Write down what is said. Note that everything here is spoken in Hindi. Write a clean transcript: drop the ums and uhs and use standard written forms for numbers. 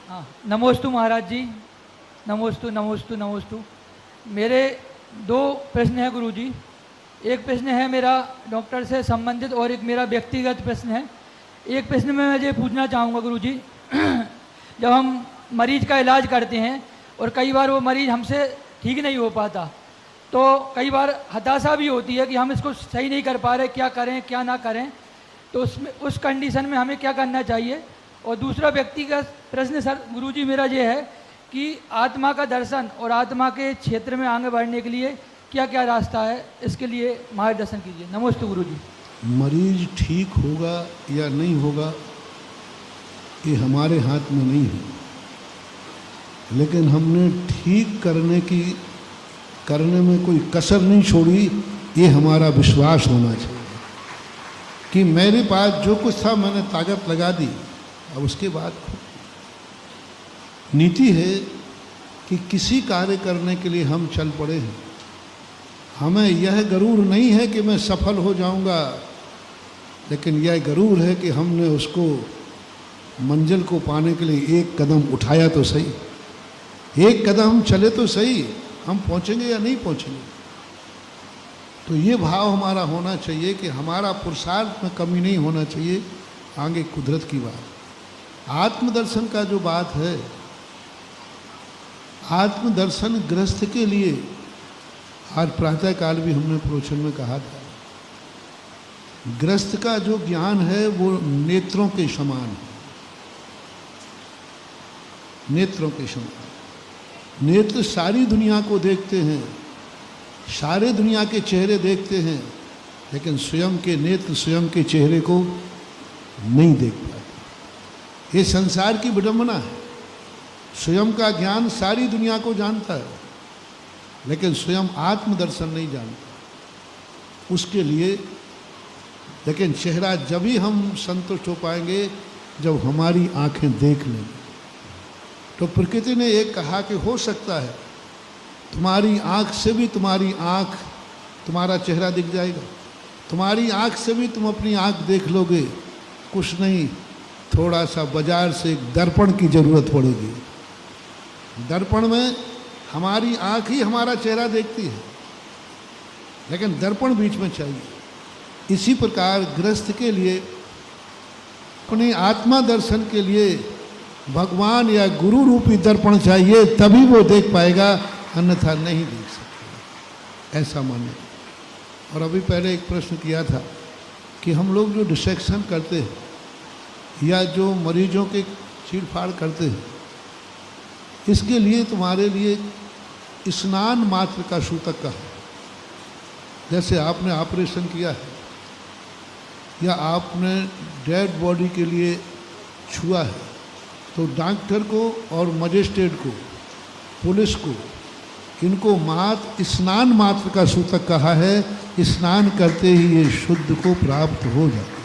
हाँ, नमोस्तु महाराज जी। नमोस्तु नमोस्तु नमोस्तु। मेरे दो प्रश्न हैं गुरुजी। एक प्रश्न है मेरा डॉक्टर से संबंधित और एक मेरा व्यक्तिगत प्रश्न है। एक प्रश्न में मैं ये पूछना चाहूँगा गुरुजी, जब हम मरीज का इलाज करते हैं और कई बार वो मरीज हमसे ठीक नहीं हो पाता, तो कई बार हताशा भी होती है कि हम इसको सही नहीं कर पा रहे, क्या करें क्या ना करें। तो उसमें उस कंडीशन में हमें क्या करना चाहिए। और दूसरा व्यक्तिगत प्रश्न सर गुरुजी मेरा ये है कि आत्मा का दर्शन और आत्मा के क्षेत्र में आगे बढ़ने के लिए क्या क्या रास्ता है, इसके लिए मार्गदर्शन कीजिए। नमस्ते गुरुजी। मरीज ठीक होगा या नहीं होगा ये हमारे हाथ में नहीं है, लेकिन हमने ठीक करने में कोई कसर नहीं छोड़ी। ये हमारा विश्वास होना चाहिए कि मेरे पास जो कुछ था मैंने ताकत लगा दी। अब उसके बाद नीति है कि किसी कार्य करने के लिए हम चल पड़े हैं, हमें यह गरूर नहीं है कि मैं सफल हो जाऊंगा, लेकिन यह गरूर है कि हमने उसको मंजिल को पाने के लिए एक कदम उठाया तो सही, एक कदम हम चले तो सही, हम पहुंचेंगे या नहीं पहुंचेंगे। तो ये भाव हमारा होना चाहिए कि हमारा पुरुषार्थ में कमी नहीं होना चाहिए। आगे कुदरत की बात, आत्मदर्शन का जो बात है, आत्मदर्शन गृहस्थ के लिए आज प्रातःकाल भी हमने प्रवचन में कहा था, गृहस्थ का जो ज्ञान है वो नेत्रों के समान है, नेत्रों के समान। नेत्र सारी दुनिया को देखते हैं, सारे दुनिया के चेहरे देखते हैं, लेकिन स्वयं के नेत्र स्वयं के चेहरे को नहीं देख पाते। ये संसार की विडंबना है। स्वयं का ज्ञान सारी दुनिया को जानता है, लेकिन स्वयं आत्मदर्शन नहीं जानता। उसके लिए लेकिन चेहरा जब ही हम संतुष्ट हो पाएंगे जब हमारी आंखें देख लेंगे। तो प्रकृति ने एक कहा कि हो सकता है तुम्हारी आंख से भी तुम्हारा चेहरा दिख जाएगा, तुम्हारी आंख से भी तुम अपनी आंख देख लोगे। कुछ नहीं, थोड़ा सा बाजार से एक दर्पण की जरूरत पड़ेगी। दर्पण में हमारी आंख ही हमारा चेहरा देखती है, लेकिन दर्पण बीच में चाहिए। इसी प्रकार गृहस्थ के लिए अपने आत्मा दर्शन के लिए भगवान या गुरु रूपी दर्पण चाहिए, तभी वो देख पाएगा, अन्यथा नहीं देख सकता। ऐसा माने। और अभी पहले एक प्रश्न किया था कि हम लोग जो डिसेक्शन करते हैं या जो मरीजों के चीरफाड़ करते हैं, इसके लिए तुम्हारे लिए स्नान मात्र का सूतक का है। जैसे आपने ऑपरेशन किया है या आपने डेड बॉडी के लिए छुआ है, तो डॉक्टर को और मजिस्ट्रेट को, पुलिस को, इनको स्नान मात्र का सूतक कहा है। स्नान करते ही ये शुद्ध को प्राप्त हो जाता है।